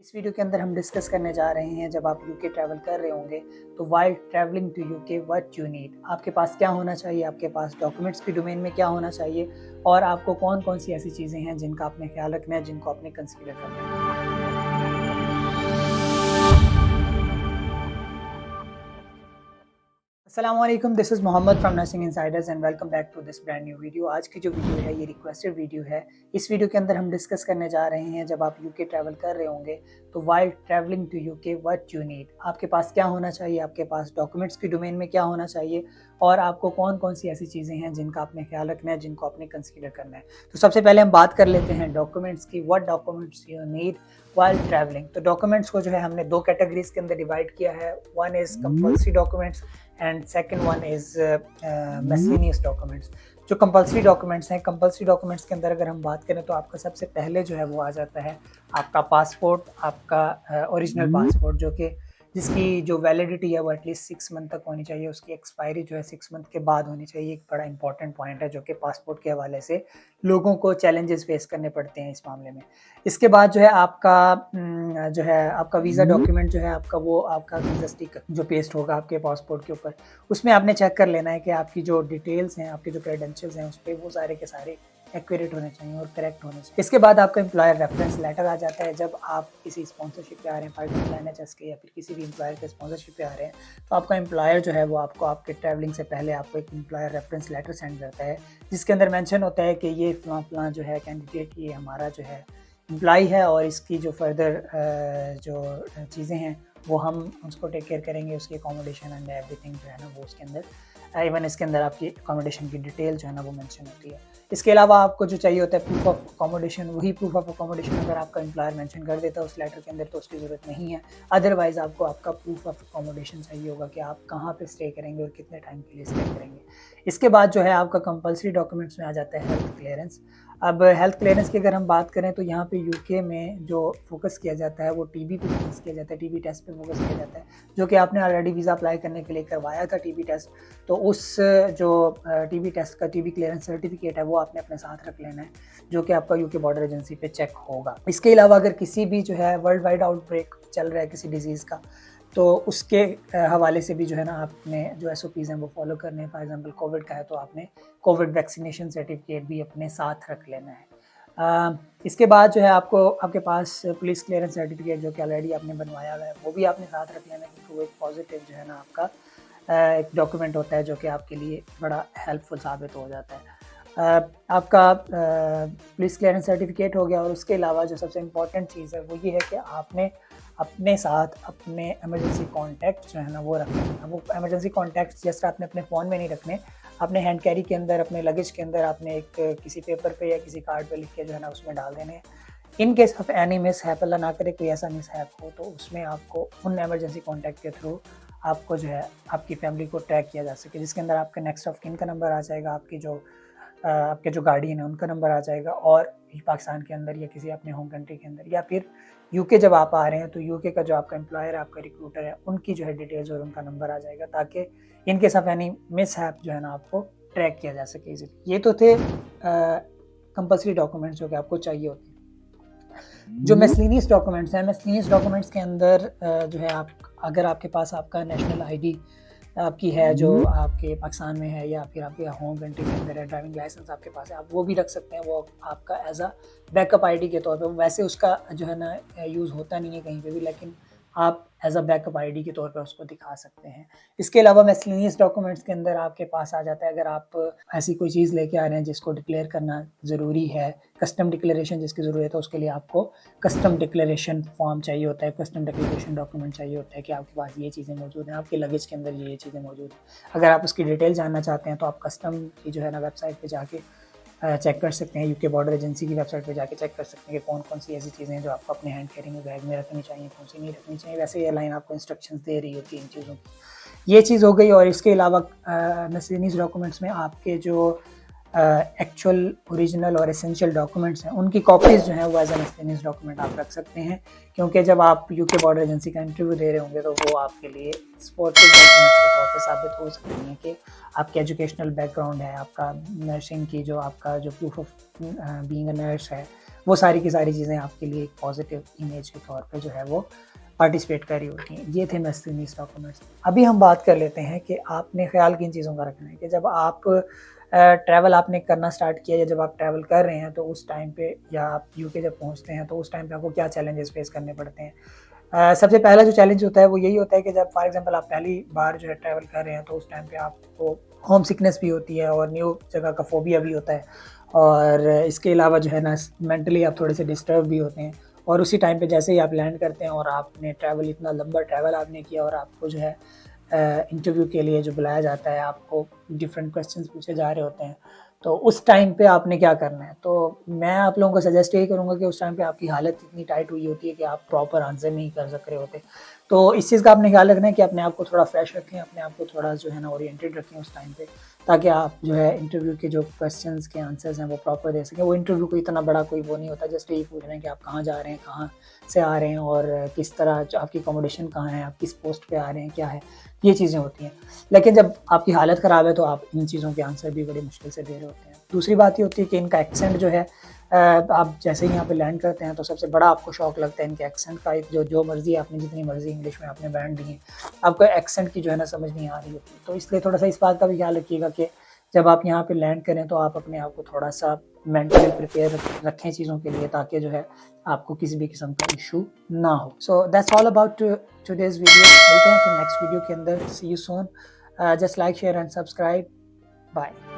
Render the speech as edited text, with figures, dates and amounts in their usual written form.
इस वीडियो के अंदर हम डिस्कस करने जा रहे हैं जब आप यूके ट्रैवल कर रहे होंगे तो while travelling to UK what you need, आपके पास क्या होना चाहिए, आपके पास डॉक्यूमेंट्स की डोमेन में क्या होना चाहिए और आपको कौन कौन सी ऐसी चीज़ें हैं जिनका आपने ख्याल रखना है, जिनको आपने कंसीडर करना है। अस्सलामुअलैकुम, this is Mohammad from nursing insiders and welcome back to this brand new video. आज की जो वीडियो है ये रिक्वेस्टेड वीडियो है। इस वीडियो के अंदर हम डिस्कस करने जा रहे हैं जब आप यूके ट्रैवल कर रहे होंगे तो while travelling to UK what you need, आपके पास क्या होना चाहिए, आपके पास डॉक्यूमेंट्स की डोमेन में क्या होना चाहिए और आपको कौन कौन सी ऐसी चीज़ें हैं जिनका आपने ख्याल रखना है, जिनको आपने कंसीडर करना है। तो सबसे पहले हम बात कर लेते हैं डॉक्यूमेंट्स की। What documents you need while travelling. तो डॉक्यूमेंट्स को जो है हमने दो कैटेगरीज के अंदर डिवाइड किया है। One is compulsory documents and second one is miscellaneous documents. जो कंपल्सरी डॉक्यूमेंट्स हैं, कंपल्सरी डॉक्यूमेंट्स के अंदर अगर हम बात करें तो आपका सबसे पहले जो है वो आ जाता है आपका पासपोर्ट, आपका ओरिजिनल पासपोर्ट जो कि जिसकी जो वैलिडिटी है वो एटलीस्ट 6 मंथ तक होनी चाहिए। उसकी एक्सपायरी जो है 6 मंथ के बाद होनी चाहिए। एक बड़ा इंपॉर्टेंट पॉइंट है जो कि पासपोर्ट के हवाले से लोगों को चैलेंजेस फेस करने पड़ते हैं इस मामले में। इसके बाद जो है आपका वीज़ा डॉक्यूमेंट जो है आपका, वो आपका वीज़ा स्टिकर जो पेस्ट होगा आपके पासपोर्ट के ऊपर, उसमें आपने चेक कर लेना है कि आपकी जो डिटेल्स हैं, आपके जो क्रेडेंशियल्स हैं उस पर वो सारे के सारे एक्यूरेट होने चाहिए और करेक्ट होने चाहिए। इसके बाद आपका एम्प्लॉयर रेफरेंस लेटर आ जाता है। जब आप किसी स्पॉन्सरशिप पे आ रहे हैं, फॉर एग्जाम्पल NHS के या फिर किसी भी एम्प्लॉयर के स्पॉन्सरशिप पे आ रहे हैं, तो आपका एम्प्लॉयर जो है वो आपको आपके ट्रैवलिंग से पहले आपको एक एम्प्लॉयर रेफरेंस लेटर सेंड करता है जिसके अंदर मेंशन होता है कि ये फलां जो है कैंडिडेट, ये हमारा जो है एम्प्लॉय है और इसकी जो फर्दर जो चीज़ें हैं वो हम उसको टेक केयर करेंगे। उसकी अकोमोडेशन एंड एवरीथिंग जो है ना वो उसके अंदर, इवन इसके अंदर आपकी अकोमोडेशन की डिटेल जो है ना वो मेंशन होती है। इसके अलावा आपको जो चाहिए होता है प्रूफ ऑफ अकोमोडेशन, वही प्रूफ ऑफ अकोमोडेशन अगर आपका एम्प्लॉयर मेंशन कर देता है उस लेटर के अंदर तो उसकी ज़रूरत नहीं है। अदरवाइज़ आपको आपका प्रूफ ऑफ अकोमोडेशन चाहिए होगा कि आप कहाँ पे स्टे करेंगे और कितने टाइम के लिए स्टे करेंगे। इसके बाद जो है आपका कंपल्सरी डॉक्यूमेंट्स में आ जाता है हेल्थ क्लियरेंस। अब हेल्थ क्लियरेंस की अगर हम बात करें तो यहाँ पे यूके में जो फोकस किया जाता है वो टीबी पे फोकस किया जाता है, टीबी टेस्ट पे फोकस किया जाता है, जो कि आपने ऑलरेडी वीज़ा अप्लाई करने के लिए करवाया था टीबी टेस्ट। तो उस जो टीबी टेस्ट का टीबी क्लियरेंस सर्टिफिकेट है वो आपने अपने साथ रख लेना है, जो कि आपका यूके बॉर्डर एजेंसी पे चेक होगा। इसके अलावा अगर किसी भी जो है वर्ल्ड वाइड आउटब्रेक चल रहा है किसी डिजीज़ का, तो उसके हवाले से भी जो है ना आपने जो SOPs हैं वो फॉलो करने हैं। फॉर एग्जांपल कोविड का है तो आपने कोविड वैक्सीनेशन सर्टिफिकेट भी अपने साथ रख लेना है। इसके बाद जो है आपको आपके पास पुलिस क्लियरेंस सर्टिफिकेट जो कि ऑलरेडी आपने बनवाया हुआ है वो भी आपने साथ रख लेना है, क्योंकि वो एक पॉजिटिव जो है ना आपका एक डॉक्यूमेंट होता है जो कि आपके लिए बड़ा हेल्पफुल साबित हो जाता है। आपका पुलिस क्लियरेंस सर्टिफिकेट हो गया और उसके अलावा जो सबसे इम्पॉर्टेंट चीज़ है वो ये है कि आपने अपने साथ अपने इमरजेंसी कॉन्टैक्ट जो है ना वो रखने हैं। वो इमरजेंसी कॉन्टैक्ट्स जैसे आपने अपने फ़ोन में नहीं रखने, अपने हैंड कैरी के अंदर, अपने लगेज के अंदर आपने एक किसी पेपर पे या किसी कार्ड पे लिख के जो है ना उसमें डाल देने हैं। In case of any mishap, अल्लाह ना करे कोई ऐसा मिस हैप हो, तो उसमें आपको उन इमरजेंसी कॉन्टैक्ट के थ्रू आपको जो है आपकी फैमिली को ट्रैक किया जा सके, जिसके अंदर आपका नेक्स्ट ऑफ किन का नंबर आ जाएगा, आपके जो गार्डियन है उनका नंबर आ जाएगा, और पाकिस्तान के अंदर या किसी अपने होम कंट्री के अंदर या फिर यूके जब आप आ रहे हैं तो यूके का जो आपका एम्प्लॉयर है, आपका रिक्रूटर है, उनकी जो है डिटेल्स और उनका नंबर आ जाएगा, ताकि in case of any mishap जो है ना आपको ट्रैक किया जा सके इजीली। ये तो थे कंपल्सरी डॉक्यूमेंट्स जो कि आपको चाहिए होते हैं। जो मिसलेनियस डॉक्यूमेंट्स हैं, मिसलेनियस डॉक्यूमेंट्स के अंदर जो है आप अगर आपके पास आपका नेशनल ID आपकी है जो आपके पाकिस्तान में है या फिर आपके होम कंट्री के अंदर है, ड्राइविंग लाइसेंस आपके पास है, आप वो भी रख सकते हैं। वो आपका एज अ बैकअप ID के तौर पे, वैसे उसका जो है ना यूज़ होता नहीं है कहीं पे भी, लेकिन आप एज अ बैकअप ID के तौर पे उसको दिखा सकते हैं। इसके अलावा मिसलेनियस डॉक्यूमेंट्स के अंदर आपके पास आ जाता है अगर आप ऐसी कोई चीज़ लेके आ रहे हैं जिसको डिक्लेयर करना ज़रूरी है, कस्टम डिक्लेरेशन जिसकी ज़रूरत है, उसके लिए आपको कस्टम डिक्लेरेशन फॉर्म चाहिए होता है, कस्टम डिक्लेरेशन डॉक्यूमेंट चाहिए होता है कि आपके पास ये चीज़ें मौजूद हैं, आपके लगेज के अंदर ये चीज़ें मौजूद हैं। अगर आप उसकी डिटेल जानना चाहते हैं तो आप कस्टम की जो है ना वेबसाइट पे जाके चेक कर सकते हैं, यूके बॉर्डर एजेंसी की वेबसाइट पे जाके चेक कर सकते हैं कि कौन कौन सी ऐसी चीज़ें हैं जो आपको अपने हैंड कैरी में बैग में रखनी चाहिए, कौन सी नहीं रखनी चाहिए। वैसे एयरलाइन आपको इंस्ट्रक्शंस दे रही होती है इन चीज़ों की। ये चीज़ हो गई। और इसके अलावा मिसलेनियस डॉक्यूमेंट्स में आपके जो एक्चुअल ओरिजिनल और एसेंशियल डॉक्यूमेंट्स हैं उनकी कॉपीज़ जो हैं वो एज ए मिसलेनियस डॉक्यूमेंट आप रख सकते हैं, क्योंकि जब आप यूके बॉर्डर एजेंसी का इंटरव्यू दे रहे होंगे तो वो आपके लिए सपोर्टिव डॉक्यूमेंट्स के तौर पे साबित हो सकती हैं कि आपकी एजुकेशनल बैकग्राउंड है, आपका नर्सिंग की जो आपका जो proof of being a nurse है वो सारी की सारी चीज़ें आपके लिए एक पॉजिटिव इमेज के तौर पे जो है वो पार्टिसिपेट कर रही होती हैं। ये थे मैस्टरनीज डॉक्यूमेंट्स। अभी हम बात कर लेते हैं कि आपने ख्याल किन चीज़ों का रखना है कि जब आप ट्रैवल आपने करना स्टार्ट किया या जब आप ट्रैवल कर रहे हैं तो उस टाइम पे या आप यूके जब पहुंचते हैं तो उस टाइम पे आपको क्या चैलेंजेस फेस करने पड़ते हैं। सबसे पहला जो चैलेंज होता है वो यही होता है कि जब फॉर एग्जांपल आप पहली बार जो है ट्रैवल कर रहे हैं तो उस टाइम पे आपको होम सिकनेस भी होती है और न्यू जगह का फोबिया भी होता है और इसके अलावा जो है ना मेंटली आप थोड़े से डिस्टर्ब भी होते हैं। और उसी टाइम पे जैसे ही आप लैंड करते हैं और आपने ट्रैवल इतना लंबा ट्रैवल आपने किया और आपको जो है इंटरव्यू के लिए जो बुलाया जाता है, आपको डिफरेंट क्वेश्चंस पूछे जा रहे होते हैं, तो उस टाइम पे आपने क्या करना है। तो मैं आप लोगों को सजेस्ट यही करूँगा कि उस टाइम पे आपकी हालत इतनी टाइट हुई होती है कि आप प्रॉपर आंसर नहीं कर सक रहे होते। तो इस चीज़ का आपने ख्याल रखना है कि अपने आप को थोड़ा फ्रेश रखें, अपने आप को थोड़ा जो है ना ओरिएंटेड रखें उस टाइम पे, ताकि आप जो है इंटरव्यू के जो क्वेश्चंस के आंसर्स हैं वो प्रॉपर दे सकें। वो इंटरव्यू कोई इतना बड़ा कोई वो नहीं होता, जस्ट यही पूछ रहे हैं कि आप कहाँ जा रहे हैं, कहाँ से आ रहे हैं और किस तरह आपकी अकोमोडेशन कहाँ है, आप किस पोस्ट पे आ रहे हैं, क्या है, ये चीज़ें होती हैं। लेकिन जब आपकी हालत ख़राब है तो आप इन चीज़ों के आंसर भी बड़ी मुश्किल से दे रहे होते हैं। दूसरी बात ये होती है कि इनका एक्सेंट जो है आप जैसे ही यहाँ पे लैंड करते हैं तो सबसे बड़ा आपको शौक लगता है इनके एक्सेंट का। जो मर्ज़ी आपने जितनी मर्ज़ी इंग्लिश में आपने बैंड दिए, आपको एक्सेंट की जो है ना समझ नहीं आ रही होती। तो इसलिए थोड़ा सा इस बात का भी ख्याल रखिएगा कि जब आप यहाँ पे लैंड करें तो आप अपने आप को थोड़ा सा मेंटली प्रिपेयर रखें चीज़ों के लिए, ताकि जो है आपको किसी भी किस्म का इशू ना हो। So that's all about today's video. मिलते हैं फिर नेक्स्ट वीडियो के अंदर। See you soon. Just like share and subscribe. Bye.